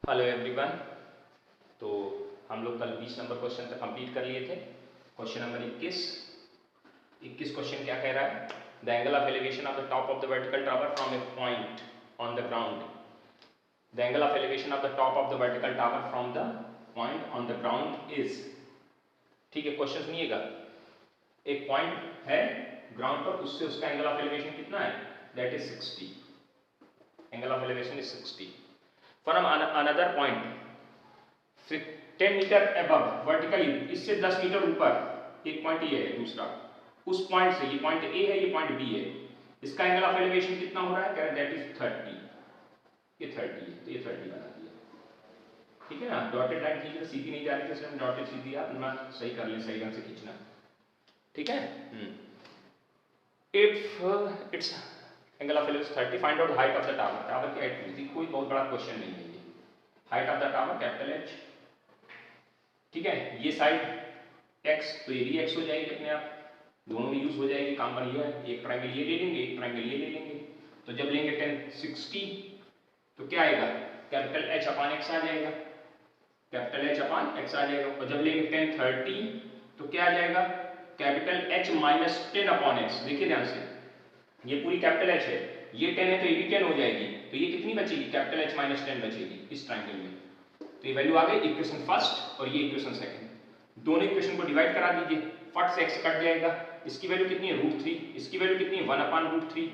Hello everyone. तो हम लोग कल 20 नंबर क्वेश्चन तक कंप्लीट कर लिए थे। क्वेश्चन नंबर 21 क्वेश्चन क्या कह रहा है? The angle of elevation of the top of the vertical tower from a point on the ground. The angle of elevation of the top of the vertical tower from the point on the ground is. ठीक है, question सुनिएगा। एक point है ground पर, उससे उसका angle of elevation कितना है? That is 60। Angle of elevation is 60 from another point 10 meter above vertically, इससे 10 मीटर ऊपर एक पॉइंट ये है दूसरा, उस पॉइंट से, ये पॉइंट ए है, ये पॉइंट बी है, इसका एंगल ऑफ एलिवेशन कितना हो रहा है? कह रहे दैट इज 30। ये 30 है, तो ये 30 बना दिया। ठीक है ना, डॉटेड लाइन खींचना, सीधी नहीं जा रही, इसलिए डॉटेड सीधी आप ना सही कर ले, सही ढंग से खींचना। ठीक है। If it's angle of elevation 30, find out height of the tower. Tower की हाइट पूछी, कोई बहुत बड़ा क्वेश्चन नहीं है ये। Height of the tower capital H. ठीक है, ये साइड x, तो ये भी x हो जाएगी अपने आप, दोनों में यूज हो जाएगी। काम पर ये है, एक ट्रायंगल ये ले लेंगे, एक ट्रायंगल ये ले लेंगे। तो जब लेंगे 1060 तो क्या आएगा? कैपिटल H अपॉन x आ जाएगा, कैपिटल H अपॉन x आ जाएगा। और जब लेंगे 1030 तो क्या आ जाएगा? Capital H minus 10 upon x। देखिए ध्यान से, ये पूरी कैपिटल H है, ये 10 है तो ये भी 10 हो जाएगी, तो ये कितनी बचेगी? कैपिटल H माइनस 10 बचेगी इस ट्रायंगल में। तो ये वैल्यू आ गई इक्वेशन फर्स्ट और ये इक्वेशन सेकंड। दोनों इक्वेशन को डिवाइड करा दीजिए, फट से x कट जाएगा। इसकी वैल्यू कितनी है? √3। इसकी वैल्यू कितनी है? 1 अपॉन √3।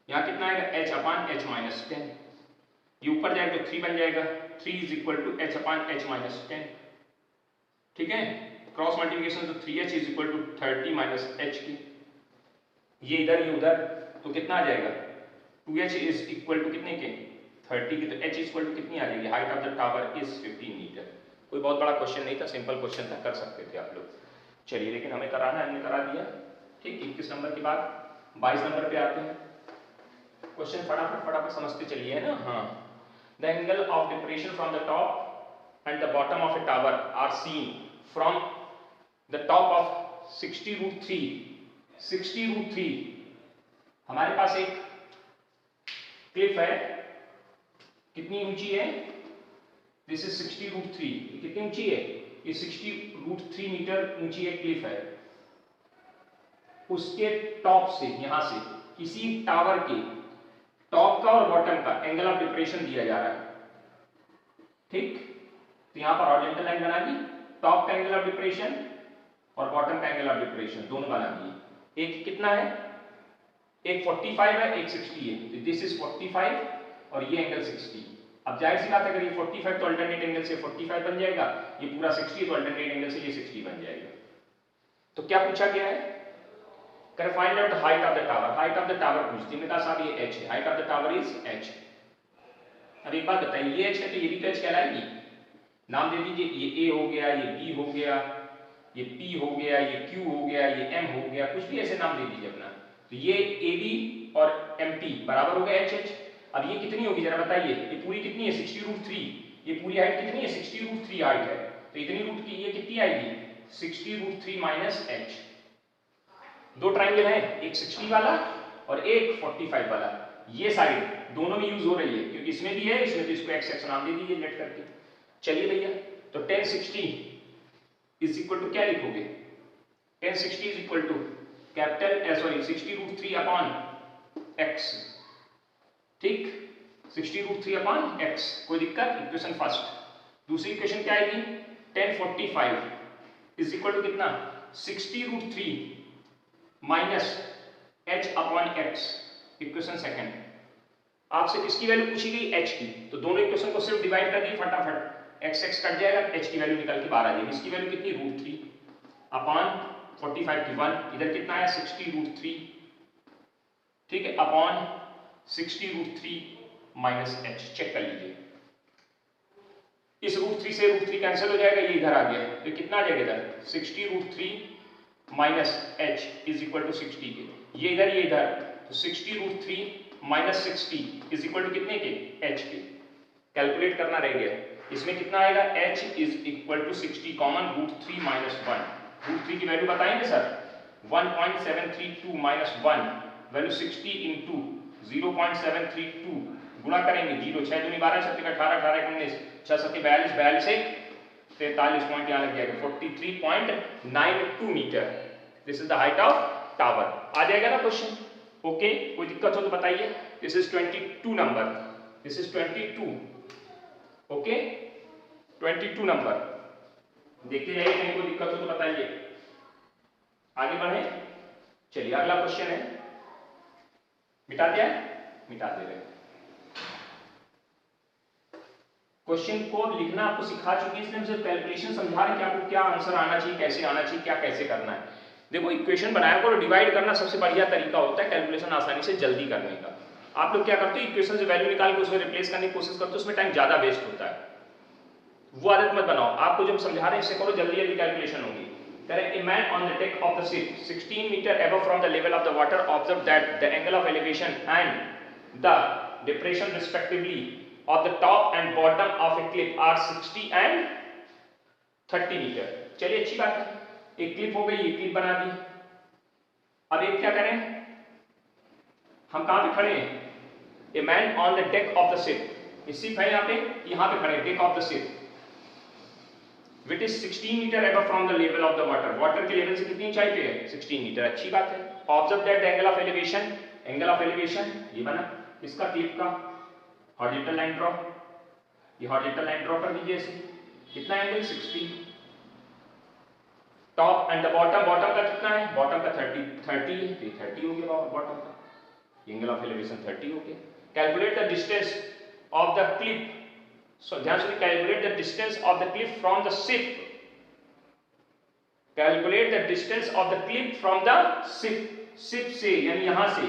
यहाँ कितना आएगा? h upon h minus 10। ये ऊपर जाएगा तो 3 बन जाएगा, 3 is equal to h upon h minus 10। ठीक है, क्रॉस मल्टीप्लिकेशन तो 3h is equal to 30 minus h की, ये इधर ये उधर, तो कितना आ जाएगा? 2h इज इक्वल टू कितने के? 30 की, तो h इक्वल टू कितनी आ जाएगी? Height of the tower is 15 meter. कोई बहुत बड़ा क्वेश्चन नहीं था, सिंपल क्वेश्चन था, कर सकते थे आप लोग। चलिए, लेकिन हमें कराना है, हमने करा दिया। ठीक, 21 नंबर के बाद 22 नंबर पे आते हैं। क्वेश्चन फटाफट फटाफट समझते चलिए, है ना। हाँ, the angle of depression from the top and the bottom of a tower are seen from the top of 60√3। 60√3 हमारे पास एक क्लिफ है, कितनी ऊंची है? This is 60√3। कितनी ऊंची है? ये 60√3 मीटर ऊंची एक क्लिफ है। उसके टॉप से, यहां से किसी टावर के टॉप का और बॉटम का एंगल ऑफ डिप्रेशन दिया जा रहा है। ठीक, तो यहां पर हॉरिजॉन्टल लाइन बना दी, टॉप का एंगल ऑफ डिप्रेशन और बॉटम का एंगल ऑफ डिप्रेशन दोनों बना दिए। एक कितना है? एक 45 है, एक 60 है। दिस इज 45 और ये एंगल 60। अब जाहिर सी बात है, अगर ये 45 तो अल्टरनेट एंगल से 45 बन जाएगा, ये पूरा 60 तो अल्टरनेट एंगल से ये 60 बन जाएगा। तो क्या पूछा गया है? कर find out height of the tower. Height of the tower पूछती है, मेरे साहब ये h है, height of the tower is h। अब एक बात बताइए, ये h है तो ये भी तो h कहलाएगी। नाम दे दीजिए, ये a हो गया, ये b हो गया, ये p हो गया, ये q हो गया, ये m हो गया, कुछ भी ऐसे नाम दे दीजिए अपना। तो ये AB और MP बराबर हो गया HH। अब ये कितनी होगी जरा बताइए? ये पूरी कितनी है? 60√3। ये पूरी हाइट कितनी है? 60√3 हाइट है, तो इतनी रूट की ये कितनी आएगी? 60√3 माइनस h। दो ट्रायंगल है, एक 60 वाला और एक 45 वाला। ये साइड दोनों में यूज हो रही है, क्योंकि इसमें भी है, इसमें, तो इसको x नाम दे दीजिए लेट करके। चलिए भैया, तो 1060 इज इक्वल टू क्या लिखोगे? 1060 is equal to capital 60√3 upon x। ठीक, 60√3 अपॉन x, कोई दिक्कत? Equation first. दूसरी इक्वेशन क्या आएगी? 1045 इज इक्वल टू कितना? 60√3 minus h upon x, equation second. आपसे किसकी वैल्यू पूछी गई? h की, तो दोनों इक्वेशन को सिर्फ डिवाइड कर दिए फटाफट, x कट जाएगा, h की वैल्यू निकल के बाहर आ जाएगी। इसकी वैल्यू कितनी? √3 अपॉन 45 की 1, इधर कितना है? 60√3। ठीक है, अपॉन 60√3 माइनस h। चेक कर लीजिए, इस √3 से √3 कैंसिल हो जाएगा, ये इधर आ गया, तो कितना आ जाएगा इधर? 60√3 minus h is equal to 60 के, ये इधर ये इधर, तो 60√3 माइनस 60 इज इक्वल टू कितने के? h के। कैलकुलेट करना रह गया, इसमें कितना आएगा? h is equal to 60 common √3 minus 1। √3 की वैल्यू बताएंगे सर? 1.732 माइनस 1, वैल्यू 60 इंटू 0.732 गुणा करेंगे 0 6 दूनी 12 6 18 18 19 6 7 42 42 43 पॉइंट यहाँ लग जाएगा 43.92 meter. This is the height of tower. आ जाएगा ना क्वेश्चन? ओके, कोई दिक्कत हो तो बताइए। This is 22 number, this is 22। Okay 22 number देखते जाइए, कहीं कोई दिक्कत हो तो बताइए। आगे बढ़े, चलिए अगला क्वेश्चन है। मिटा दिया, मिटा दे रहे। क्वेश्चन को लिखना आपको सिखा चुकी है, इसलिए हम सिर्फ कैलकुलेशन समझा रहे हैं कि आपको क्या आंसर आना चाहिए, कैसे आना चाहिए, क्या कैसे करना है। देखो इक्वेशन बनाया करो, डिवाइड करना सबसे बढ़िया तरीका होता है कैलकुलेशन आसानी से जल्दी करने का। आप लोग क्या करते हो, इक्वेशन से वैल्यू निकाल के उसमें रिप्लेस करने की कोशिश करते हो, उसमें टाइम ज्यादा वेस्ट होता है। वो आदत मत बनाओ। आपको जब समझा रहे हैं इससे करो, जल्दी जल्दी कैलकुलेशन होगी। A man on the deck of the ship 16 meter above from the level of the water observed that the angle of elevation and the depression respectively of the top and bottom of a cliff are 60 and 30 meter। चलिए अच्छी बात है, एक clip हो गई, एक clip बना दी। अब एक क्या करें, हम कहां पे खड़े हैं? A man on the deck of the ship, ship है यहाँ पे खड़े हैं, deck of the ship which is 16 meter above from the level of the water। Water के लेवल से कितनी ऊंचाई पे है? 16 मीटर। अच्छी बात है। Observe that the angle of elevation, angle of elevation ये बना इसका क्लिप का हॉरिजॉन्टल लाइन ड्रॉ, ये हॉरिजॉन्टल लाइन ड्रॉ कर दीजिए इसे। कितना angle? 60। Top and the bottom, bottom का कितना है? बॉटम का 30 है, 30 हो गया बॉटम का, एंगल ऑफ एलिवेशन 30 हो गया। Calculate the distance of the clip, so ध्यान से calculate the distance of the cliff from the ship, calculate the distance of the cliff from the ship, ship से यानी यहां से,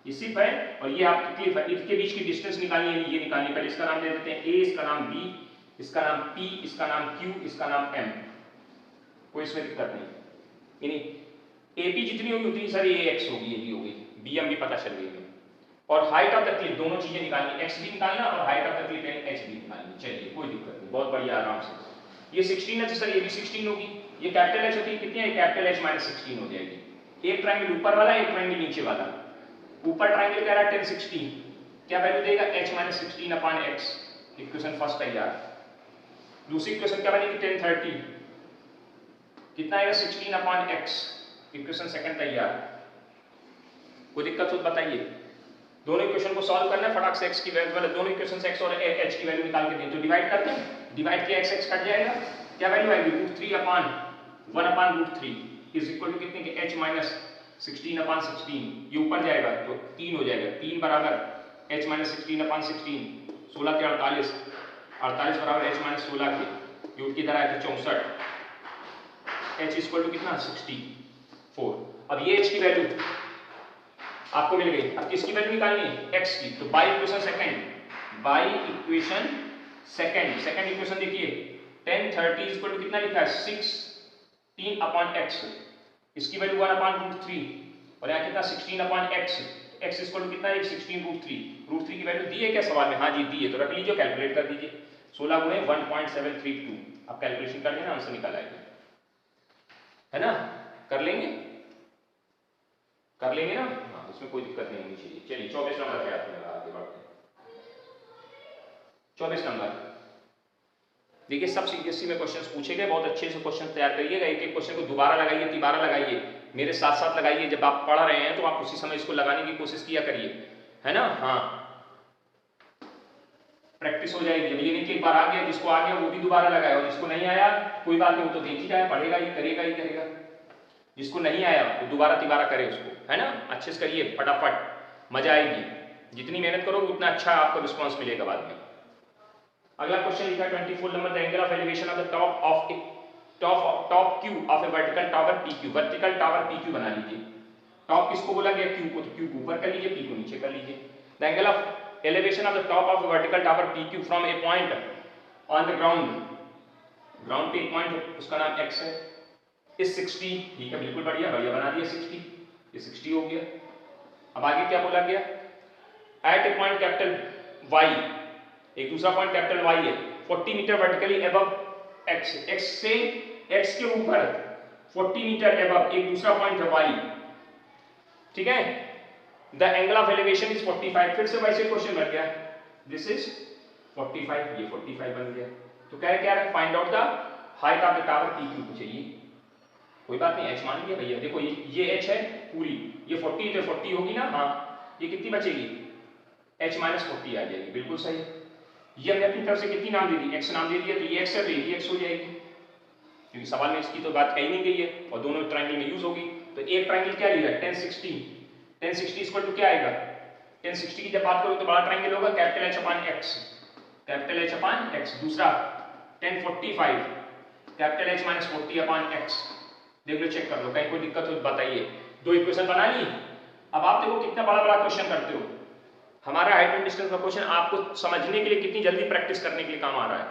ये शिप है और ये आपकी क्लिफ है, इसके बीच की डिस्टेंस निकालनी है, ये निकालनी। पहले इसका नाम दे देते हैं A, इसका नाम B, इसका नाम P, इसका नाम Q, इसका नाम M। कोई इसमें दिक्कत नहीं, यानी AP जितनी होगी उतनी सारी AX होगी, ये भी होगी, BM भी पता चल गई। और हाइट ऑफ द क्लिप दोनों चीजें निकालनी, एक्स भी निकालना और हाइट ऑफ द क्लिप यानी एच भी निकालनी। चलिए कोई दिक्कत नहीं, बहुत बढ़िया, आराम से। ये 16 है तो सर ये भी 16 होगी। ये कैपिटल एच होती है कितनी है? कैपिटल एच माइनस 16 हो जाएगी। एक ट्रायंगल ऊपर वाला, एक ट्रायंगल नीचे वाला। ऊपर ट्रायंगल कह रहा है 1060, क्या वैल्यू देगा? H minus 16 upon x. Equation first तैयार। दूसरी इक्वेशन क्या बनेगी? 1030 कितना आएगा? 16 अपॉन एक्स। इक्वेशन सेकंड तैयार। कोई दिक्कत हो तो बताइए। दोनों इक्वेशन को सॉल्व करना है, फटाक से x की वैल्यू वाले दोनों इक्वेशन से x और h की वैल्यू निकाल के दें तो डिवाइड करते हैं, डिवाइड किया x x कट जाएगा, क्या वैल्यू आएगी? √3 upon 1 upon √3 is equal to कितने के? h minus 16 upon 16। ये ऊपर जाएगा तो 3 हो जाएगा, 3 बराबर h माइनस 16 अपॉन 16, 16 के 48, 48 बराबर h माइनस 16 के, ये किधर आया था? 64। h इक्वल टू कितना? 64। अब ये h की वैल्यू आपको मिल गई। अब किसकी वैल्यू निकालनी है? x की। तो by equation second, by equation second, second equation देखिए 1030 इक्वल टू कितना लिखा है? 16 अपॉन x, इसकी वैल्यू 1 अपॉन √3 और यहाँ कितना? 16 upon x, x equal to कितना है? 16 √3 की वैल्यू दी है क्या सवाल में? हाँ जी दी है, तो रख लीजिए, कैलकुलेट कर दीजिए। 16 गुणे 1.732, आप कैलकुलेशन कर लेना, आंसर निकल आएगा, है ना? कर लेंगे, कर लेंगे ना? हाँ, इसमें कोई दिक्कत नहीं होनी चाहिए। चलिए 24 नंबर पे आते हैं, आगे बढ़ते हैं। 24 नंबर देखिए, सब सीबीएसई में क्वेश्चंस पूछे गए, बहुत अच्छे से क्वेश्चन तैयार करिएगा। एक एक क्वेश्चन को दोबारा लगाइए, तिबारा लगाइए, मेरे साथ साथ लगाइए। जब आप पढ़ रहे हैं तो आप उसी समय इसको लगाने की कोशिश किया करिए, है ना? हाँ, प्रैक्टिस हो जाएगी। अब ये नहीं कि एक बार आ गया, जिसको आ गया वो भी दोबारा लगाए, और जिसको नहीं आया कोई बात नहीं, वो तो देख ही जाए, पढ़ेगा ही, करेगा ही करेगा। जिसको नहीं आया वो दोबारा तिबारा करे उसको, है ना? अच्छे से करिए, फटाफट, मजा आएगी। जितनी मेहनत करोगे उतना अच्छा आपको रिस्पांस मिलेगा बाद में। अगला क्वेश्चन लिखा है 24 number, the angle of elevation of the top of top Q of A vertical tower PQ। Vertical tower PQ बना लीजिए। टॉप किसको बोला गया? क्यू को, तो क्यू को ऊपर कर लीजिए, पी को नीचे कर लीजिए। The angle of elevation of the top of vertical tower PQ from a point on the ground, ground पे एक पॉइंट है, उसका नाम x है, इस 60, ठीक है, बिल्कुल बढ़िया, बढ़िया बना दिया 60, ये 60 हो गया। अब आगे क्या बोला गया? At a point capital y, एक दूसरा पॉइंट कैपिटल y है, 40 मीटर वर्टिकली अबव x, x से x के ऊपर 40 मीटर अबव एक दूसरा पॉइंट है y, ठीक है। The angle of elevation is 45। फिर से वैसे क्वेश्चन बन गया, दिस इज 45, ये 45 बन गया। तो क्या है find out the height of the tower PQ को चाहिए। कोई बात नहीं, h मान लिया भैया। देखो ये h है पूरी, ये 40 तो 40 होगी ना, हाँ ये कितनी बचेगी, h माइनस 40 आ जाएगी, बिल्कुल सही। ये हमने अपनी तरफ से कितनी नाम दे दी, x नाम दे दिया, तो ये x है तो ये x हो जाएगी, क्योंकि सवाल में इसकी तो बात कही नहीं गई है और दोनों ट्रायंगल में यूज होगी। तो एक ट्रायंगल क्या लिया है 1060, 1060 इक्वल टू क्या आएगा, 1060 की जब बात करो तो बड़ा ट्रायंगल होगा capital H upon x, capital H upon x। दूसरा 1045 कैपिटल H माइनस 40 अपान x। देख लो, चेक कर लो, कहीं कोई दिक्कत हो तो बताइए। दो इक्वेशन बना ली। अब आप देखो कितना बड़ा बड़ा क्वेश्चन करते हो। हमारा हाइट एंड डिस्टेंस का क्वेश्चन आपको समझने के लिए कितनी जल्दी प्रैक्टिस करने के लिए काम आ रहा है।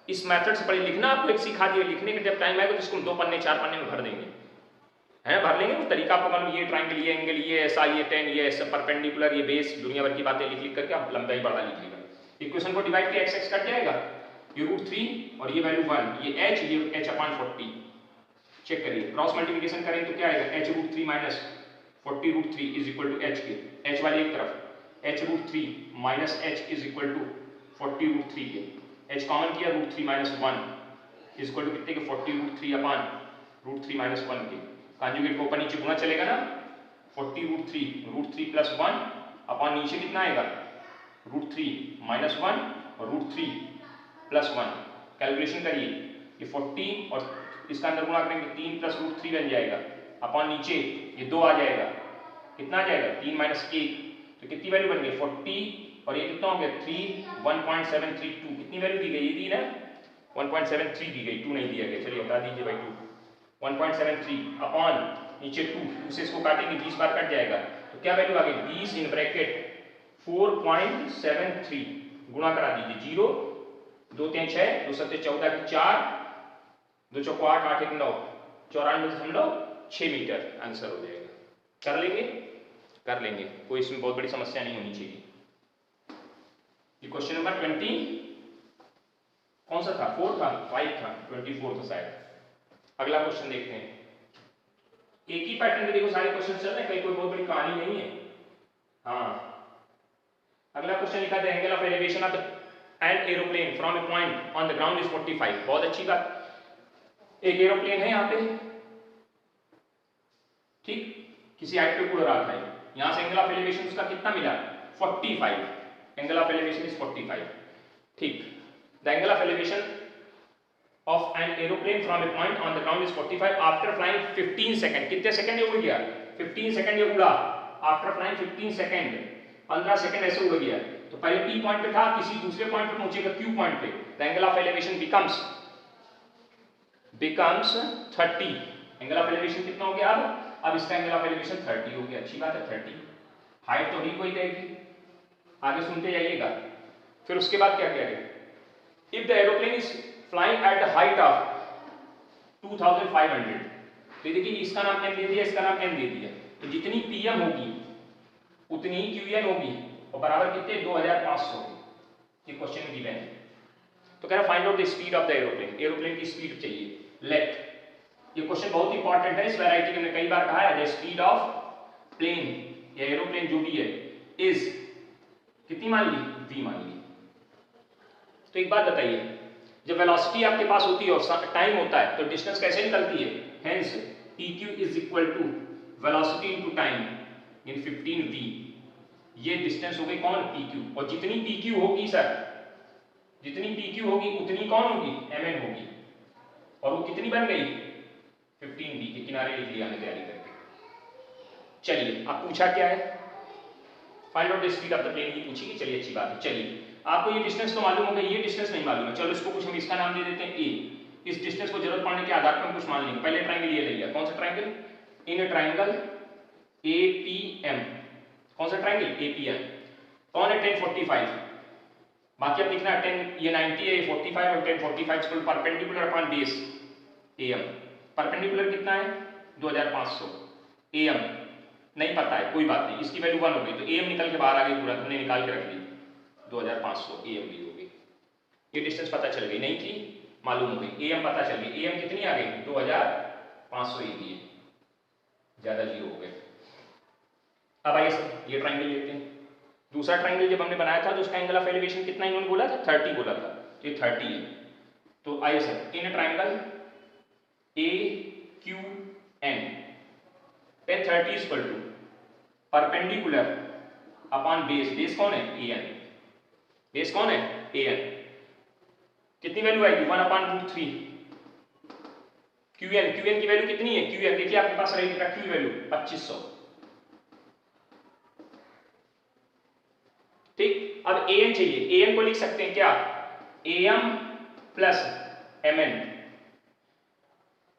इस मेथड से पढ़े लिखना आपको एक सिखा दिया, लिखने के जब टाइम आएगा तो इसको हम 2 पन्ने 4 पन्ने में भर देंगे, है भर लेंगे। तो तरीका आपको मालूम, ये ट्रायंगल, ये एंगल, ये ऐसा, ये टेन, ये ऐसा परपेंडिकुलर, ये बेस, दुनिया भर की बातें लिख लिख करके आप लंबाई बढ़ा लीजिएगा। इक्वेशन को डिवाइड किया x कट जाएगा, ये √3 और ये वैल्यू 1, ये h, ये h अपान 40। चेक करिए, क्रॉस मल्टीप्लिकेशन करें तो क्या आएगा, h √3 minus 40 √3 is equal to h के, h वाली एक तरफ h √3 minus h is equal to 40 √3 के, h कॉमन किया √3 माइनस 1 इज इक्वल टू कितने के 40 √3 अपान √3 माइनस 1 के। कॉन्जुगेट को ऊपर नीचे गुना चलेगा ना, 40 √3 प्लस 1 अपान नीचे कितना आएगा √3 माइनस 1 और √3 प्लस 1। कैलकुलेशन करिए, ये 40 और इसका अंदर गुणा करेंगे 3 प्लस √3 बन जाएगा, अपान नीचे ये 2 आ जाएगा, कितना आ जाएगा 3 माइनस 1, तो कितनी वैल्यू बन गई 40 और ये कितना हो गया 3, 1.732। कितनी वैल्यू दी गई, ये दी ना 1.73 दी गई, 2 नहीं दिया गया, चलिए बता दीजिए भाई 2, 1.73 अपॉन नीचे 2 से इसको काटेंगे 20 बार कट जाएगा, तो क्या वैल्यू आ गई 20 इन ब्रैकेट 4.73 गुणा करा दीजिए, 0 2 3 6 2 7 14 की 4 2 चौको 8 8 1 9 94.6 मीटर आंसर हो जाएगा। कर लेंगे, कर लेंगे, कोई इसमें बहुत बड़ी समस्या नहीं होनी चाहिए। ये क्वेश्चन नंबर 20 कौन सा था, 4 था, 5 था, 24 था शायद। अगला क्वेश्चन देखते हैं। एक ही पैटर्न में देखो सारे क्वेश्चन चल रहे हैं, कहीं कोई बहुत बड़ी कहानी नहीं है। हाँ, अगला क्वेश्चन लिखा था angle of elevation of an aeroplane from a point on the ground is 45। बहुत अच्छी बात, एक एरोप्लेन है यहाँ पे, ठीक, किसी हाइट पे उड़ रहा था, यहाँ से एंगल ऑफ एलिवेशन उसका कितना मिला 45, एंगल ऑफ एलिवेशन इज 45, ठीक। The angle of elevation of an aeroplane from a point on the ground is 45 after flying 15 second. कितने सेकंड ये उड़ गया 15 सेकंड ये उड़ा, आफ्टर फ्लाइंग 15 सेकंड 15 सेकंड ऐसे उड़ गया। तो पहले P पॉइंट पे था, किसी दूसरे पॉइंट पे पहुंचेगा Q पॉइंट पे, the angle of elevation becomes 30। Angle of elevation कितना हो गया अब इसका एंगल ऑफ एलिवेशन 30 हो गया। अच्छी बात है, 30 हाइट तो ही कोई रहेगी, आगे सुनते जाइएगा। फिर उसके बाद क्या कह रहे, if the aeroplane is flying eight the height of 2500, तो देखिए इसका नाम m दे दिया, इसका नाम n दे दिया, तो जितनी pm होगी उतनी ही qn होगी और बराबर कितने 2500। ये क्वेश्चन में गिवन है। तो कह रहा find out the speed of the aeroplane, aeroplane की स्पीड चाहिए, लेट। ये क्वेश्चन बहुत इंपॉर्टेंट है, इस वैरायटी में कई बार कहा है, द स्पीड ऑफ प्लेन या एरोप्लेन जो भी है इज कितनी मान ली v मान ली। तो एक बात बताइए, जब वेलोसिटी आपके पास होती है और टाइम होता है तो डिस्टेंस कैसे निकलती है, hence pq is equal to velocity into time in 15v। ये डिस्टेंस हो गई कौन pq, और जितनी pq होगी सर, जितनी pq होगी उतनी कौन होगी mn होगी, और वो कितनी बन गई 15v के किनारे लिख लिया हमने तैयारी करके। चलिए अब पूछा क्या है, find out the speed of the plane की पूछी, चलिए अच्छी बात है। चलिए आपको ये डिस्टेंस तो मालूम हो गया, ये डिस्टेंस नहीं मालूम है, चलो इसको कुछ हम इसका नाम दे देते हैं a। इस डिस्टेंस को जरूरत पड़ने के आधार पर हम कुछ मान लेंगे। पहले ट्रायंगल ये लिया, कौन सा ट्रायंगल, इन ट्रायंगल APM, कौन सा ट्रायंगल APM, कौन है 1045, बाकी अब लिखना 10 ये 90 है, ये 45 और 1045 को perpendicular upon base AM। Perpendicular कितना है 2500, AM नहीं पता है, कोई बात नहीं, इसकी वैल्यू 1 हो गई तो AM निकल के बाहर आ गई, पूरा हमने निकाल के रख ली 2500 AM भी हो गई। ये डिस्टेंस पता चल गई, नहीं थी मालूम हो गई, AM पता चल गई, AM कितनी आ गई 2500 ही दी है, ज्यादा जीरो हो गए। अब आइए सर ये ट्रायंगल लेते हैं, दूसरा ट्राइंगल जब हमने बनाया था तो उसका एंगल ऑफ एलिवेशन कितना इन्होंने बोला था, 30 बोला था, तो ये 30 है। तो आइए sir, in triangle A Q N, tan 30 is equal to perpendicular upon base, base कौन है, ए एन, बेस कौन है, ए एन, कितनी वैल्यू आएगी 1/√3 क्यू एन, क्यू एन की वैल्यू कितनी है, क्यू एन देखिए आपके पास रहेगी, क्यू वैल्यू 2500, ठीक। अब ए एन चाहिए, ए एन को लिख सकते हैं क्या, A M plus M N,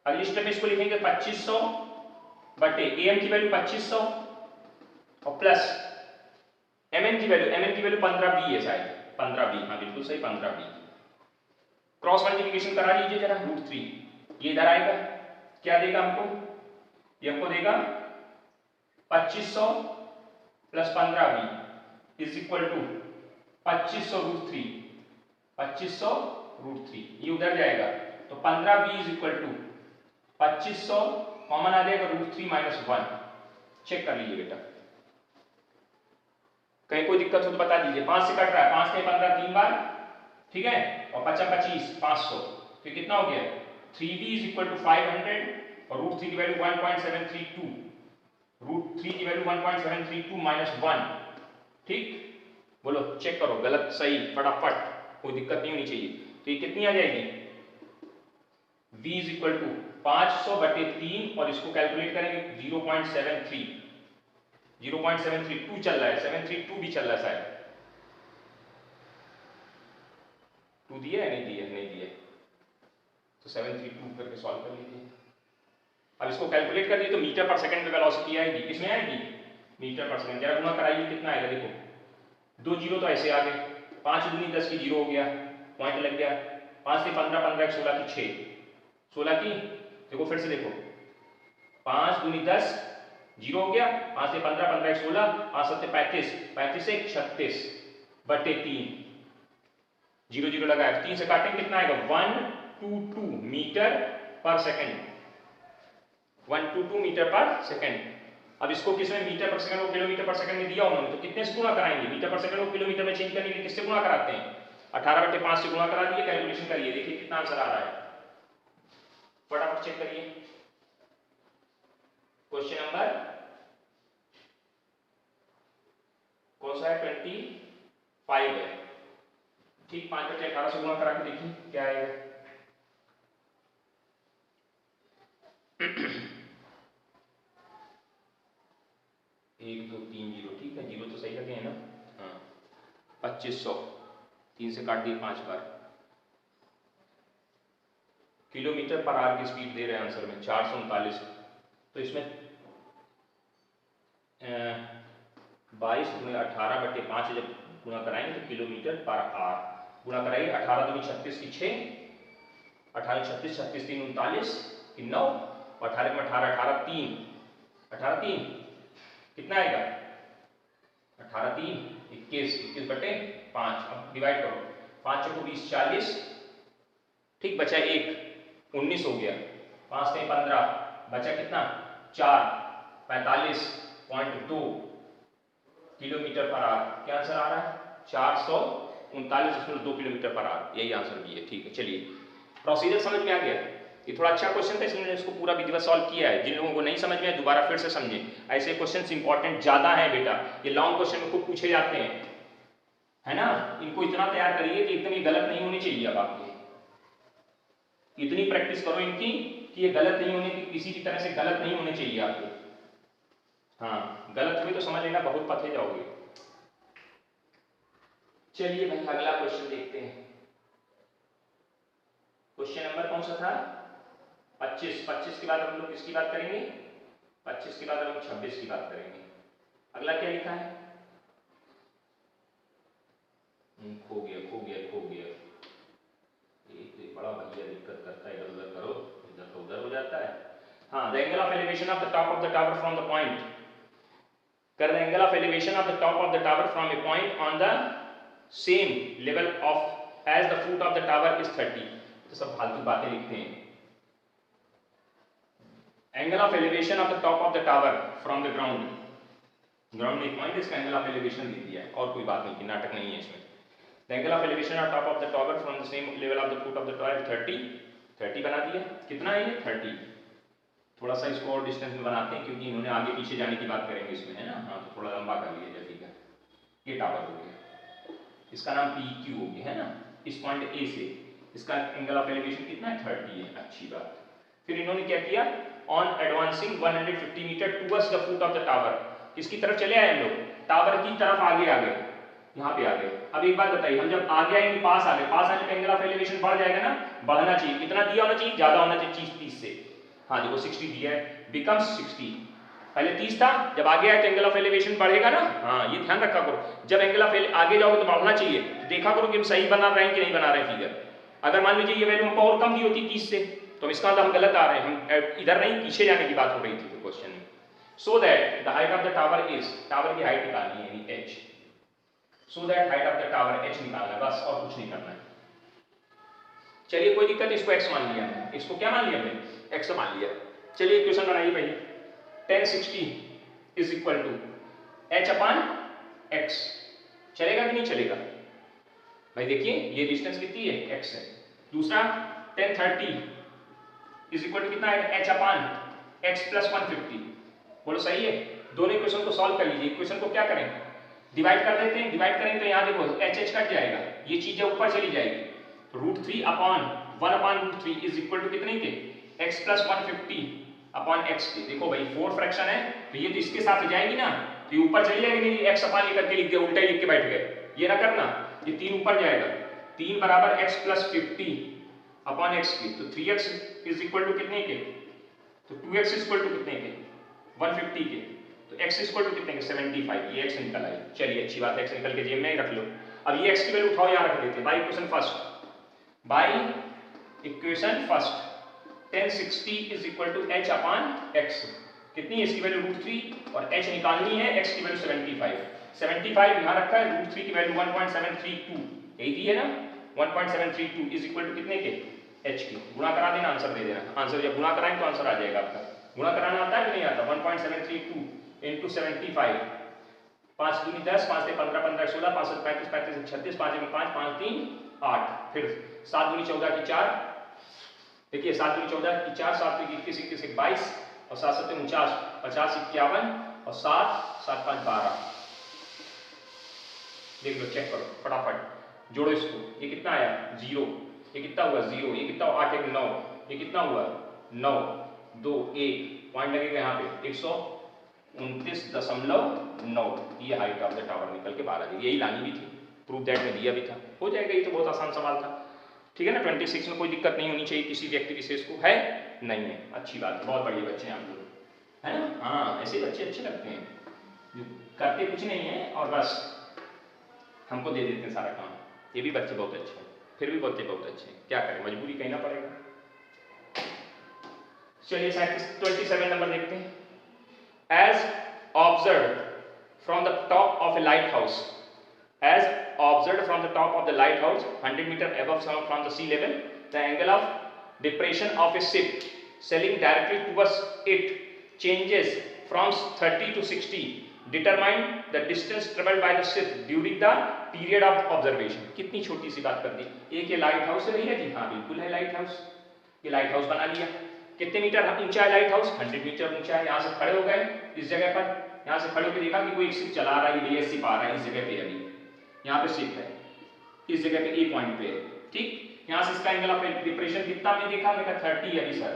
अगली स्टेप में इसको लिखेंगे 2500 बटे ए एम की वैल्यू 2500 और प्लस एम एन की वैल्यू 15b है शायद, 15b, हाँ बिल्कुल सही 15b, क्रॉस मल्टीप्लिकेशन करा लीजिए जरा, √3, ये इधर आएगा, क्या देगा हमको, ये हमको देगा 2500 plus 15b is equal to 2500√3, 2500√3, ये उधर जाएगा तो 15b is equal to 2500 common आ जाएगा √3 - 1, चेक कर लीजिए बेटा, कहीं कोई दिक्कत हो तो बता दीजिए। 5 से कट रहा है, 5 से 15 3 बार, ठीक है, और 5 25 500, तो कितना हो गया 3b इज इक्वल टू 500 और √3 की वैल्यू 1.732, √3 की वैल्यू 1.732 - 1, ठीक, बोलो चेक करो गलत सही फटाफट, कोई दिक्कत नहीं होनी चाहिए। तो ये कितनी आ जाएगी, v इज इक्वल टू 500 बटे 3 और इसको कैलकुलेट करेंगे 0.73, 0.732 चल रहा है, 732 भी चल रहा है शायद, 2 दिया है नहीं दिया, नहीं दिया, तो 732 करके सॉल्व कर लीजिए। अब इसको कैलकुलेट कर लीजिए तो मीटर पर सेकंड में वेलोसिटी आएगी, किसमें आएगी, मीटर पर सेकंड, जरा गुणा कराइए कितना आएगा, देखो 2 जीरो तो ऐसे आ गए, 5 दूनी 10 की 0 हो गया, पॉइंट लग गया, 5 से 15 15 16 की 6, 16 की, देखो फिर से देखो 5 दूनी 10 0 हो गया, 5 से 15 15 16, 5 7 35, 35 से 36 बटे 3, 0 0 लगाया, 3 से काटेंगे कितना आएगा 122 मीटर पर सेकंड, 122 मीटर पर सेकंड। अब इसको किसमें मीटर पर सेकंड को किलोमीटर पर सेकंड में दिया उन्होंने, तो कितने से गुणा कराएंगे, मीटर पर सेकंड को किलोमीटर में चेंज करने के लिए किससे गुणा कराते हैं, 18 बटे 5 से गुणा करा दिए, कैलकुलेशन करिए देखिए कितना आंसर आ रहा है, फटाफट चेक करिए। क्वेश्चन नंबर कौन सा है, 25 है, ठीक, 5 बटे 18 से गुणा करा के देखिए क्या आएगा। 1 2 3 0, ठीक है, 0 तो सही लगे हैं ना, हाँ 2500, 3 से काट दिए 5 बार, किलोमीटर पर आवर की स्पीड दे रहे हैं आंसर में 439, तो इसमें 22 × 18 बटे 5 जब गुणा कराएंगे तो किलोमीटर पर आवर, गुणा कराइए 18 दूनी 36 की 6, 18 36 36 3 39 की 9, 18 में 18 18 3, 18 3 कितना आएगा, 18 3 21, 21 बटे 5, अब डिवाइड करो, 5 चौको 20 40, ठीक, बचा 1 19 हो गया, 5 से 15 बचा कितना 4, 45.2 किलोमीटर पर आवर, क्या आंसर आ रहा है 439.2 किलोमीटर पर आवर, यही आंसर भी है, ठीक है। चलिए प्रोसीजर समझ में आ गया, ये थोड़ा अच्छा क्वेश्चन था इसलिए इसको पूरा विधिवत सॉल्व किया है, जिन लोगों को नहीं समझ में आया दोबारा फिर से समझें, ऐसे क्वेश्चंस इंपॉर्टेंट ज्यादा हैं बेटा, ये लॉन्ग क्वेश्चन में खूब पूछे जाते हैं, है ना, इनको इतना तैयार करिए कि एकदम ये गलत नहीं होनी चाहिए, अब आपके इतनी प्रैक्टिस करो इनकी कि ये गलत नहीं होने की, किसी भी तरह से गलत नहीं होने चाहिए आपको, हाँ गलत हुए तो समझ लेना बहुत पथे जाओगे। चलिए भाई अगला क्वेश्चन देखते हैं, क्वेश्चन नंबर कौन सा था 25, 25 के बाद हम लोग किसकी बात करेंगे, 25 के बाद हम 26 की बात करेंगे। अगला क्या लिखा है, खो गया, ये बड़ा भैया दिक्कत करता है, इधर उधर करो, इधर तो उधर हो जाता है। हाँ, the angle of elevation of the top of the tower from the point, कर the angle of elevation of the top of the tower from a point on the same level of as the foot of the tower is 30, तो सब फालतू बातें लिखते हैं। Angle of elevation of the top of the tower from the ground, ground में एक point, इसका angle of elevation दे दिया है, और कोई बात नहीं की, नाटक नहीं है इसमें। The angle of elevation on top of the tower from the same level of the foot of the tower 30 बना दिया। कितना है ये 30। थोड़ा सा इसको और डिस्टेंस में बनाते हैं क्योंकि इन्होंने आगे पीछे जाने की बात करेंगे इसमें, है ना। हाँ तो थोड़ा लंबा कर लिया जाए, ठीक है। ये टावर हो गया, इसका नाम PQ हो गया, है ना। इस पॉइंट A से इसका एंगल ऑफ एलिवेशन कितना है 30 है, अच्छी बात। फिर इन्होंने क्या किया, on advancing 150 meter towards the foot of the tower, किसकी तरफ चले आए हम लोग, टावर की तरफ आगे आ गए, यहाँ पे आ गए। अब एक बात बताइए, हम जब आगे आएंगे पास आ गए, पास आने पे एंगल ऑफ एलिवेशन बढ़ जाएगा ना, बढ़ना चाहिए। कितना दिया होना चाहिए, ज्यादा होना चाहिए, 30 से। हाँ देखो 60 दिया है, बिकम्स 60। पहले 30 था, जब आगे आए तो एंगल ऑफ एलिवेशन बढ़ेगा ना। हाँ ये ध्यान रखा करो, जब एंगल ऑफ आगे जाओगे तो बढ़ना चाहिए। देखा करो कि हम सही बना रहे हैं कि नहीं बना रहे हैं फिगर। अगर मान लीजिए ये वैल्यू हमको और कम दी होती 30 से, तो इसका मतलब हम गलत आ रहे हैं, हम इधर नहीं पीछे जाने की बात हो रही थी क्वेश्चन में। So that the height of the tower is, tower की हाइट निकालनी है यानी h, so that height of the tower h निकालना है, बस और कुछ नहीं करना है। चलिए कोई दिक्कत, इसको x मान लिया हमने, इसको क्या मान लिया हमने, x मान लिया। चलिए इक्वेशन बनाइए पहले, 1060 is equal to h upon x। चलेगा कि नहीं चलेगा भाई, देखिए ये डिस्टेंस कितनी है, x है। दूसरा 1030 इज इक्वल टू कितना है, h अपान x प्लस 150। बोलो सही है। दोनों इक्वेशन को सॉल्व कर लीजिए। इक्वेशन को क्या करें, डिवाइड कर देते हैं। डिवाइड करेंगे तो यहाँ देखो h कट जाएगा, ये चीजें ऊपर चली जाएगी। तो √3 upon 1 upon √3 is equal to कितने के, x प्लस 150 अपॉन x के। देखो भाई 4 फ्रैक्शन है तो ये तो इसके साथ जाएगी ना, तो ये ऊपर चली जाएगी। नहीं x अपॉन ये करके लिख दिया, उल्टा लिख के बैठ गए, ये ना करना। ये 3 ऊपर जाएगा, 3 बराबर x प्लस 50 अपॉन x के। तो 3x इज इक्वल टू कितने के, तो 2x इज इक्वल टू कितने के, 150 के। तो x इक्वल टू कितने के, 75। ये x निकल आई। चलिए अच्छी बात है, x निकल के जेब में ही रख लो। अब ये x की वैल्यू उठाओ, यहाँ रख देते हैं by equation first. By equation first 1060 is equal to h upon x। कितनी है इसकी वैल्यू √3 और h निकालनी है, x की वैल्यू 75 यहाँ रखा है। √3 की वैल्यू 1.732 यही दी है ना, 1.732 इज इक्वल टू कितने के, h की। गुणा करा देना, आंसर दे देना। आंसर जब गुणा कराएं तो आंसर आ जाएगा आपका। गुणा कराना आता है कि नहीं आता, 1.732 इंटू 75, 5 दूनी 10, 5 से 15, 15 16, 5 से 35, 35 से 36, 5 में 5, 5 3 8, फिर 7 दूनी 14 की 4। देखिए 7 दूनी 14 की 4, 7 की 21, 21 एक 22 और 7 7 49, 50 51 और 7 7 5 12। देख लो, चेक करो फटाफट, जोड़ो इसको। ये कितना आया 0, ये कितना हुआ 0, ये कितना 8 1 9, ये कितना हुआ 9 2 1, पॉइंट लगेगा यहाँ पे 129.9। ये हाइट ऑफ द टावर निकल के बाहर आ जाएगी। यही लानी भी थी, प्रूफ दैट में दिया भी था, हो जाएगा। ये तो बहुत आसान सवाल था, ठीक है ना। 26 में कोई दिक्कत नहीं होनी चाहिए किसी व्यक्ति विशेष को, है नहीं है, अच्छी बात है। बहुत बढ़िया बच्चे हैं आप लोग, है ना। हाँ ऐसे बच्चे अच्छे लगते हैं जो करते कुछ नहीं है और बस हमको दे देते हैं सारा काम। ये भी बच्चे बहुत अच्छे हैं, फिर भी बच्चे बहुत अच्छे हैं, क्या करें, मजबूरी कहना पड़ेगा। चलिए 27 नंबर देखते हैं। As observed from the top of a lighthouse, as observed from the top of the lighthouse 100 meter above from the sea level, the angle of depression of a ship sailing directly towards it changes from 30 to 60. Determine the distance traveled by the ship during the period of observation. कितनी छोटी सी बात कर दी। एक ये light house है भैया जी, हाँ बिल्कुल है लाइट हाउस। ये लाइट हाउस बना लिया। कितने मीटर ऊंचा है लाइट हाउस, 100 मीटर ऊंचा है। यहाँ से खड़े हो गए इस जगह पर, यहाँ से खड़े होकर देखा कि कोई एक शिप चला रहा है, भैया शिप आ रहा है इस जगह पे, अभी यहाँ पे शिप है, इस जगह पे ए पॉइंट पे, ठीक। यहाँ से इसका एंगल ऑफ डिप्रेशन कितना हमने देखा, हमने कहा 30 है अभी सर,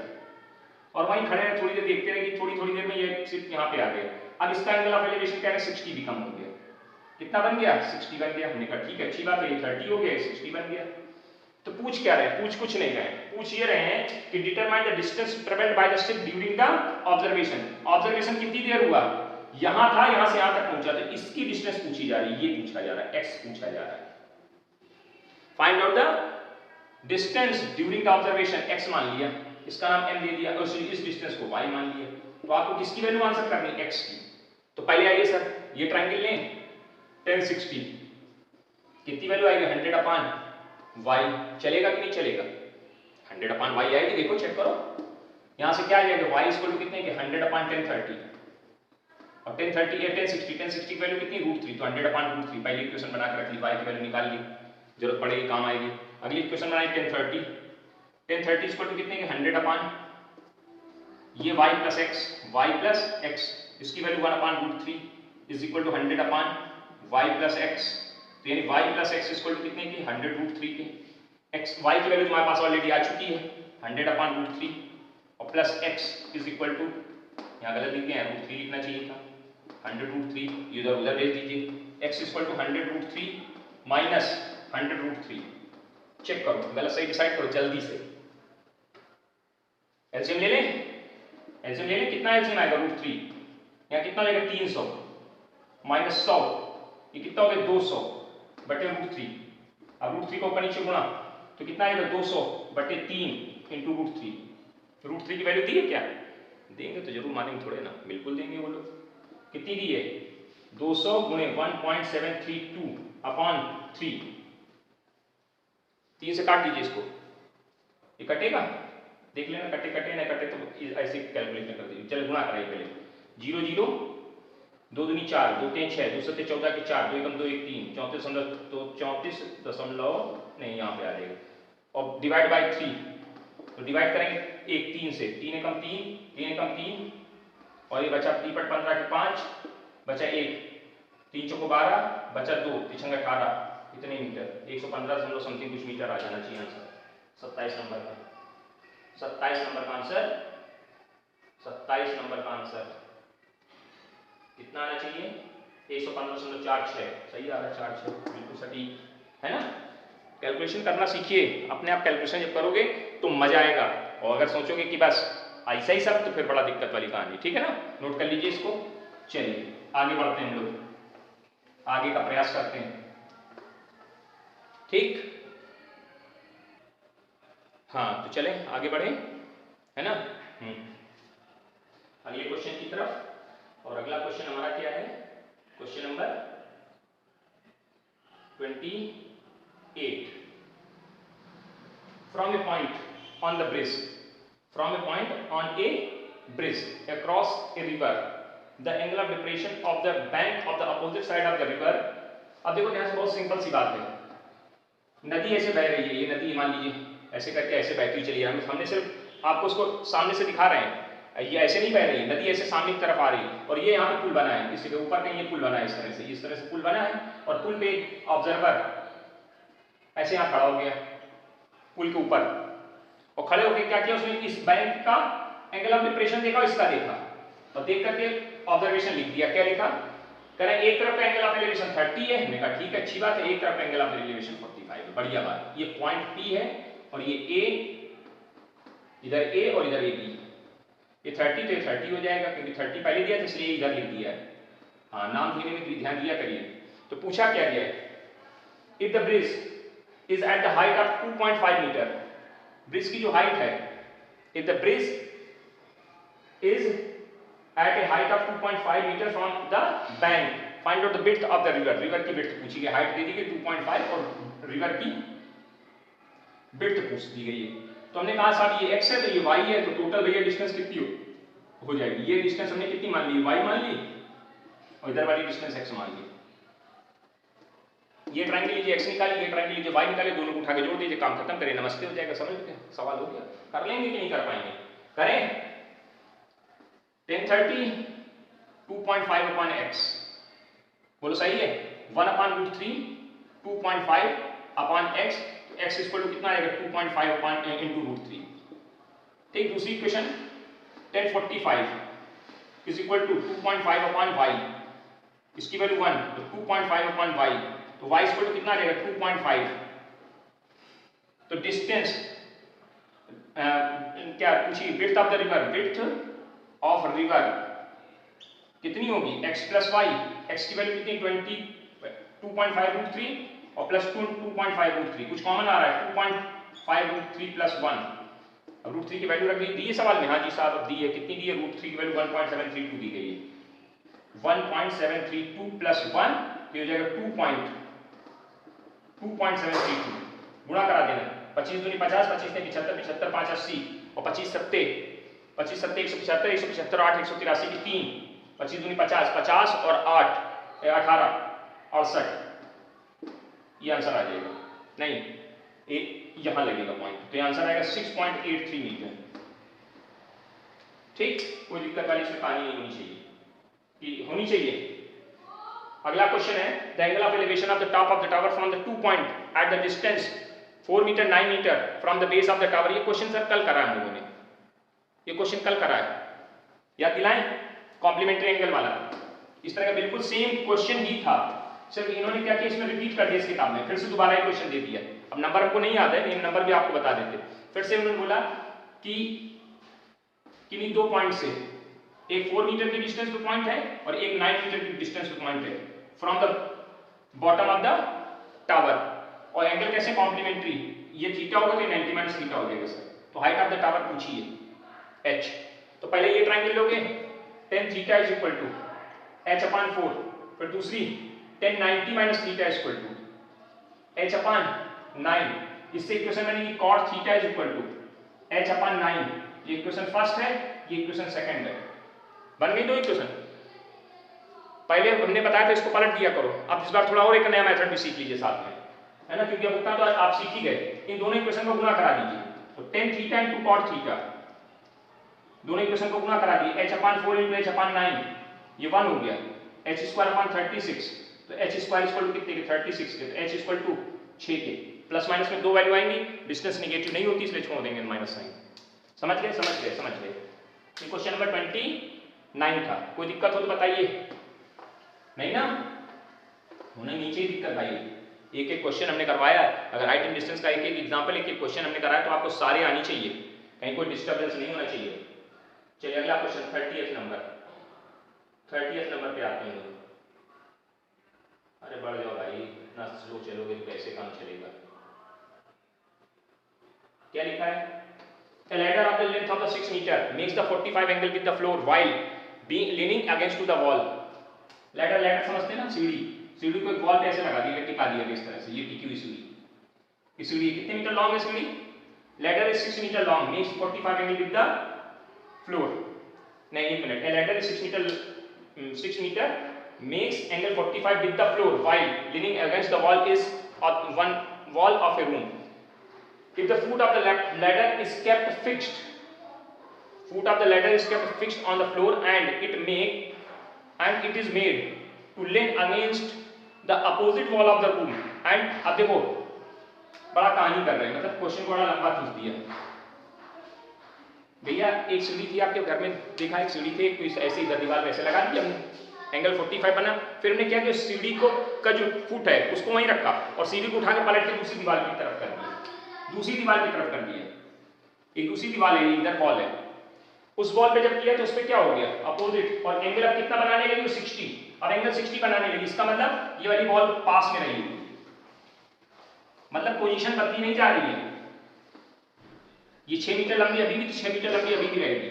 और वहीं खड़े रहे, थोड़ी देर देखते रहे कि थोड़ी देर में ये शिप यहाँ पे आ गया। अब इसका एंगल ऑफ एलिवेशन क्या है, 60 भी कम हो गया। कितना बन गया, 60 बन गया। हमने कहा ठीक है अच्छी बात है, ये 30 हो गया, 60 बन गया। तो पूछ क्या रहे, पूछ कुछ नहीं रहे, पूछ ये रहे हैं कि determine the distance travelled by the ship during the observation. Observation कितनी देर हुआ, यहां था, यहां से यहां तक पहुंचा, तो इसकी डिस्टेंस पूछी जा रही है, ये पूछा जा रहा है, x पूछा जा रहा है। Find out the distance during the observation, x मान लिया, इसका नाम m दे दिया, और इस डिस्टेंस को y मान लिया। तो आपको किसकी वैल्यू आंसर करनी है, x की। तो पहले आइए सर ये ट्रायंगल लें, 1060 कितनी वैल्यू आएगी, 100 अपान y। चलेगा कि नहीं चलेगा, 100 अपान y आएगी। देखो चेक करो, यहां से क्या आ जाएगा, y इक्वल टू कितने के, 100 अपान 1030। और 1060 की वैल्यू कितनी √3, तो 100/√3। पहली इक्वेशन बना के रख ली, y की वैल्यू निकाल ली, जरूरत पड़ेगी काम आएगी। अगली इक्वेशन बनाई 1030 इक्वल टू कितने की 100 ये y प्लस x, इसकी value 1/√3 is equal to 100/y plus x। तो यानी y plus x equal to कितने की 100√3 के। x y की वैल्यू तुम्हारे पास ऑलरेडी आ चुकी है 100/√3 और plus x is equal to, यहाँ गलत लिख गया है, √3 लिखना चाहिए था, 100√3 इधर उधर भेज दीजिए। x equal to 100√3 minus 100√3। Check करो, गलत सही डिसाइड करो जल्दी से। एलसीएम ले लें, एलसीएम ले लें, कितना एलसीएम आएगा √3, यहाँ कितना लेगा 300 माइनस 100, ये कितना हो गया 200 बटे √3। अब √3 को ऊपर नीचे गुणा तो कितना आएगा 200 बटे 3 इंटू √3। √3 की वैल्यू दी है क्या, देंगे तो जरूर मानेंगे थोड़े ना, बिल्कुल देंगे वो लोग। कितनी दी है 200 गुणे 1.732/3। 3 से काट दीजिए इसको, ये कटेगा, देख लेना कटे कटे ना कटे, तो ऐसे कैलकुलेशन कर दीजिए। चलो गुणा कराइए पहले, 0 0 2 दूनी 4, 2 3 6, 2 7 14 के 4, 2 एकम 2 1 3, 34 दशमलव नहीं यहाँ पे आ जाएगा, और डिवाइड बाय 3, तो डिवाइड करेंगे 1 3 से, 3 एकम 3, 3 एकम 3, और ये बचा 3 × 15 के 5, बचा 1, 3 चौको 12, बचा 2, 3 18, कितने मीटर 115 समथिंग कुछ मीटर आ जाना चाहिए आंसर। 27 नंबर का, 27 नंबर का आंसर, 27 नंबर का आंसर कितना आना चाहिए 115.46। सही आ रहा है 46, बिल्कुल सटीक है ना। कैलकुलेशन करना सीखिए, अपने आप कैलकुलेशन जब करोगे तो मजा आएगा, और अगर सोचोगे कि बस ऐसा ही सब तो फिर बड़ा दिक्कत वाली कहानी, ठीक है ना। नोट कर लीजिए इसको। चलिए आगे बढ़ते हैं, हम लोग आगे का प्रयास करते हैं, ठीक। हाँ तो चलें आगे बढ़े, है ना। अगले क्वेश्चन की तरफ, और अगला क्वेश्चन हमारा क्या है, question number 28। From a point on the bridge, from a point on a bridge across a river, the angle of depression of the bank of the opposite side of the river। अब देखो यहाँ से बहुत simple सी बात है, नदी ऐसे बह रही है, ये नदी मान लीजिए ऐसे करके ऐसे बहती चली है, हमने सिर्फ आपको उसको सामने से दिखा रहे हैं, ये ऐसे नहीं बह रही है, नदी ऐसे सामने की तरफ आ रही है, और ये यहाँ पे पुल बना है, इसी के ऊपर कहीं ये पुल बना है, इस तरह से पुल बना है, और पुल पे ऑब्जर्वर ऐसे यहाँ खड़ा हो गया पुल के ऊपर, और खड़े होकर क्या किया उसने, इस बैंक का एंगल ऑफ डिप्रेशन देखा, इसका देखा, और देख करके ऑब्जर्वेशन लिख दिया। क्या लिखा, कह रहे एक तरफ का एंगल ऑफ एलिवेशन 30 है, हमने कहा ठीक है अच्छी बात है, एक तरफ एंगल ऑफ एलिवेशन 45 है, बढ़िया बात। ये पॉइंट P है, और ये A, इधर A और इधर AB, ये 30 तो ये 30 हो जाएगा, क्योंकि 30 पहले दिया था इसलिए इधर लिख दिया है। हाँ नाम देने में ध्यान दिया करिए। तो पूछा क्या गया है, if the bridge is at the height of 2.5 meter, bridge की जो हाइट है, if the bridge is at a height of 2.5 meter from the bank, find out the width of the river. River की width पूछी गई, height दे दी गई 2.5 और river की width पूछ दी गई है। तो हमने कहा साहब ये x है तो ये y है, तो टोटल भैया डिस्टेंस कितनी हो जाएगी, ये डिस्टेंस हमने कितनी मान ली, y मान ली, और इधर वाली डिस्टेंस x मान ली। ये ट्रायंगल लीजिए x निकालिए, ये ट्रायंगल लीजिए y निकालिए, दोनों को उठा के जोड़ दीजिए, काम खत्म करें, नमस्ते हो जाएगा। समझ गए, सवाल हो गया। कर लेंगे कि नहीं कर पाएंगे, करें। 1030 2.5/x, बोलो सही है, 1/√3 2.5/x, तो x इक्वल टू कितना आएगा 2.5 इंटू √3। ठीक, दूसरी equation 1045 is equal to 2.5/y, इसकी वैल्यू 1, तो 2.5/y, तो y इक्वल टू कितना आ जाएगा 2.5। तो डिस्टेंस क्या पूछिए, width of the river, width of river कितनी होगी x प्लस वाई, x की वैल्यू कितनी 2.5√3 और प्लस 2.5√3, कुछ कॉमन आ रहा है 2.5√3 प्लस 1, अब √3 की वैल्यू रख दी है सवाल में, हाँ जी साहब अब दी है, कितनी दी है, √3 की वैल्यू 1.732 दी गई है, 1.732 प्लस 1 ये हो जाएगा 2.732, गुणा करा देना, 25 दूनी 50, 25 ने 75, 75 5 80, और 25 सत्ते 175, 175 8 183 की 3, 25 दूनी 50, 50 और 8 18, 68, ये आंसर आ जाएगा। नहीं, यहां लगेगा पॉइंट, तो ये आंसर आएगा 6.83 मीटर। ठीक, कोई दिक्कत वाली इसमें कहानी नहीं होनी चाहिए कि होनी चाहिए। अगला क्वेश्चन है the angle of elevation of the top of the tower from the 2 point at the distance 4 meter 9 meter from the base of the tower. ये क्वेश्चन सर कल करा है हम लोगों ने, ये क्वेश्चन कल करा है, याद दिलाएं, कॉम्प्लीमेंट्री एंगल वाला। इस तरह का बिल्कुल सेम क्वेश्चन ही था, सिर्फ इन्होंने क्या किया, इसमें रिपीट कर दिया इस किताब में, फिर से दोबारा एक क्वेश्चन दे दिया। अब नंबर हमको नहीं याद है, लेकिन नंबर भी आपको बता देते। फिर से उन्होंने बोला कि किन्हीं 2 पॉइंट से, एक 4 मीटर के डिस्टेंस पे पॉइंट है और एक 9 मीटर के डिस्टेंस पे पॉइंट है from the bottom of the tower, और एंगल कैसे कॉम्प्लीमेंट्री, ये थीटा होगा तो ये 90 माइनस थीटा हो जाएगा सर। तो हाइट ऑफ द टावर पूछिए h, तो पहले ये ट्रायंगल लोगे, tan theta is equal to h upon 4, फिर दूसरी tan 90 minus theta is equal to h upon 9, इससे इक्वेशन बनेगी cot theta is equal to h upon 9। ये इक्वेशन फर्स्ट है, ये इक्वेशन सेकंड है, बन गई 2 इक्वेशन। पहले हमने बताया था इसको पलट दिया करो, अब इस बार थोड़ा और एक नया मेथड भी सीख लीजिए साथ में, है ना, क्योंकि अब उतना तो आप सीख ही गए। इन दोनों इक्वेशन को गुणा करा दीजिए, तो tan theta into cot theta, दोनों इक्वेशन को गुणा करा दिए, h upon 4 into h upon 9, ये 1 हो गया, h स्क्वायर अपॉन 36, तो h स्क्वायर इक्वल टू कितने के, 36 के, तो h इक्वल टू 6 के। प्लस माइनस में 2 वैल्यू आएंगी, डिस्टेंस नेगेटिव नहीं होती इसलिए छोड़ देंगे माइनस साइन। समझ गए, समझ गए, समझ गए। ये क्वेश्चन नंबर 29 था, कोई दिक्कत हो तो बताइए, नहीं ना, होना नीचे ही दिक्कत भाई। एक एक क्वेश्चन हमने करवाया, अगर हाइट एंड डिस्टेंस का एक एक एग्जांपल, एक एक क्वेश्चन हमने कराया तो आपको सारे आनी चाहिए, कहीं कोई डिस्टर्बेंस नहीं होना चाहिए। चलिए अगला क्वेश्चन 30th नंबर पे आते हैं। अरे बढ़ जाओ भाई, इतना स्लो चलोगे तो कैसे काम चलेगा। क्या लिखा है, A ladder of the length of the 6 meter makes the 45 angle with the floor while being leaning against to the wall. Ladder समझते हैं ना, सीढ़ी को एक वॉल पे ऐसे लगा दिया, टिका दिया इस तरह से, ये टिकी हुई सीढ़ी। इस सीढ़ी कितने मीटर लॉन्ग है सीढ़ी, ladder is 6 meter long makes 45 angle with the floor। नहीं, एक minute, A ladder is 6 meter makes angle 45 with the floor while leaning against the wall is one wall of a room। If the foot of the ladder is kept fixed, on the floor and it is made to lean against the opposite wall of the room and, अब देखो बड़ा कहानी कर रहे हैं, मतलब question को बड़ा लंबा खींच दिया भैया। एक सीढ़ी थी आपके घर में, देखा एक सीढ़ी थी, कोई ऐसे इधर दीवार वैसे लगा दी हमने, एंगल 45 बना, फिर हमने क्या किया, सीढ़ी को का जो फुट है उसको वहीं रखा और सीढ़ी को उठा के पलट के दूसरी दीवार की तरफ कर दिया, दूसरी दीवार की तरफ कर दिया। एक दूसरी दीवार है, इधर वॉल है, उस वॉल पे जब किया तो उस पे क्या हो गया, अपोजिट, और एंगल अब कितना बनाने लगी, 60, और एंगल 60 बनाने लगी। इसका मतलब ये वाली वॉल पास में रहेगी, मतलब पोजीशन बदली नहीं जा रही है। ये 6 मीटर लंबी अभी भी, 6 मीटर लंबी अभी भी रहेगी।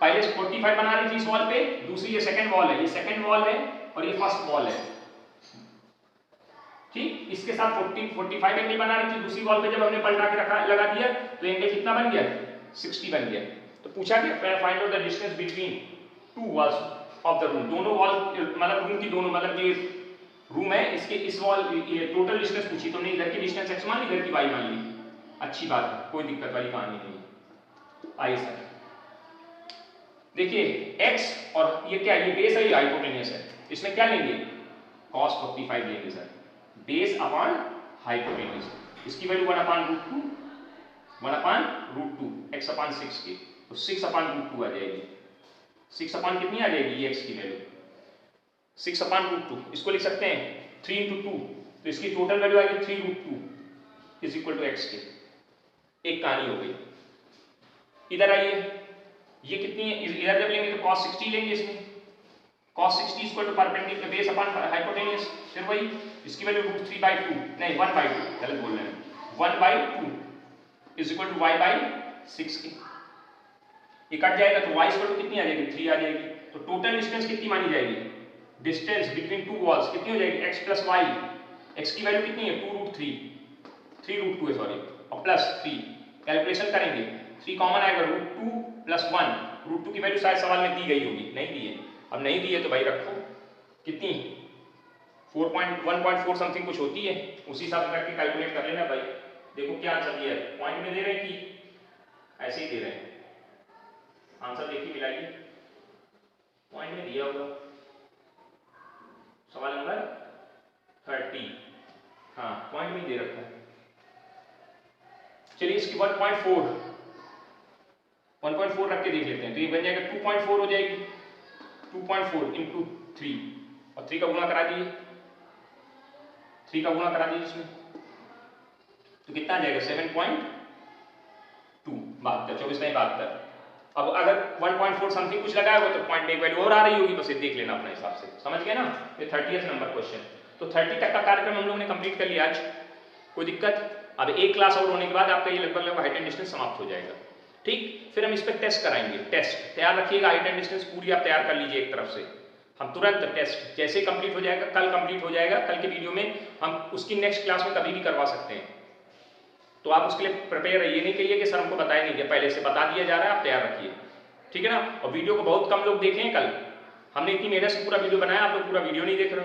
पहले 45 बना रही थी इस वॉल पे, दूसरी ये सेकंड वॉल है, ये सेकंड वॉल है और ये फर्स्ट वॉल है, ठीक। इसके साथ 45 एंगल बना रही थी, दूसरी वॉल पे जब हमने पलटा के रखा लगा दिया तो एंगल कितना बन गया, 60 बन गया। तो पूछा कि find out the distance between 2 walls of the room, दोनों वॉल मतलब रूम की दोनों, मतलब ये रूम है, इसके इस वॉल ये टोटल डिस्टेंस पूछी, तो नहीं इधर की डिस्टेंस x मान ली, इधर की y मान ली, अच्छी बात है, कोई दिक्कत वाली कहानी नहीं। आइए सर देखिए, x और ये क्या, ये बेस है, ये हाइपोटेन्यूस है, इसमें क्या लेंगे, cos 45 लेंगे सर, बेस अपॉन हाइपोटेन्यूस, इसकी वैल्यू 1/√2, 1/√2, x अपॉन 6 की, तो 6/√2 आ जाएगी, 6 अपॉन कितनी आ जाएगी, ये x की वैल्यू 6/√2, इसको लिख सकते हैं 3 × 2, तो इसकी टोटल वैल्यू आएगी 3√2 इज इक्वल टू x के। एक कहानी हो गई। इधर आइए, ये कितनी है, इधर जब लेंगे तो cos 60 लेंगे, इसमें cos 60 equal to perpendicular base upon hypotenuse, फिर वही, इसकी वैल्यू √3/2, नहीं 1/2, गलत बोल रहे हैं, 1/2 इज इक्वल टू y/6 के। ये कट जाएगा तो y इक्वल टू कितनी आ जाएगी, 3 आ जाएगी। तो टोटल डिस्टेंस कितनी मानी जाएगी, डिस्टेंस बिटवीन 2 वॉल्स कितनी हो जाएगी, x + y, x की वैल्यू कितनी है, 3√2 है सॉरी, और +3, कैलकुलेशन करेंगे, 3 कॉमन आएगा, √2 + 1, √2 की वैल्यू शायद सवाल में दी गई होगी, नहीं दी है, अब नहीं दी है तो भाई रखो, कितनी 1.4 समथिंग कुछ होती है, उसी हिसाब से करके कैलकुलेट कर लेना भाई। देखो क्या आंसर दिया है, पॉइंट में दे रहे हैं कि ऐसे ही दे रहे हैं, आंसर देखिए मिलाइए, पॉइंट में दिया होगा। सवाल नंबर 30, हाँ पॉइंट में दे रखा है। चलिए इसकी 1.4 रख के देख लेते हैं, तो ये बन जाएगा 2.4 हो जाएगी, 2.4 इंटू 3 और 3 का गुणा करा दीजिए, 3 का गुणा करा दीजिए इसमें, तो कितना आ जाएगा 7.2 72। अब अगर 1.4 समथिंग कुछ लगाया होगा तो पॉइंट में एक वैल्यू और आ रही होगी, बस ये देख लेना अपने हिसाब से, समझ गए ना। ये 30th नंबर क्वेश्चन। तो 30 तक का कार्यक्रम हम लोगों ने कंप्लीट कर लिया आज, कोई दिक्कत? अब एक क्लास और होने के बाद आपका ये लगभग हाइट एंड डिस्टेंस समाप्त हो जाएगा, ठीक। फिर हम इस पर टेस्ट कराएंगे, टेस्ट तैयार रखिएगा, हाइट एंड डिस्टेंस पूरी आप तैयार कर लीजिए एक तरफ से। हम तुरंत टेस्ट जैसे कंप्लीट हो जाएगा, कल कंप्लीट हो जाएगा, कल के वीडियो में हम उसकी नेक्स्ट क्लास में कभी भी करवा सकते हैं, तो आप उसके लिए प्रिपेयर रहिए, नहीं कहिए कि सर हमको बताया नहीं गया, पहले से बता दिया जा रहा है, आप तैयार रखिए, ठीक है ना। और वीडियो को बहुत कम लोग देखे हैं, कल हमने इतनी मेहनत से पूरा वीडियो बनाया, आप लोग पूरा वीडियो नहीं देख रहे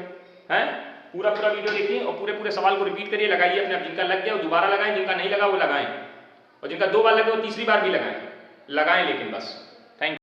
हैं, पूरा वीडियो देखिए और पूरे सवाल को रिपीट करिए, लगाइए अपने, जिनका लग गया वो दोबारा लगाएं, जिनका नहीं लगा वो लगाएं, और जिनका 2 बार लगे वो तीसरी बार भी लगाएं, लेकिन बस। Thank you.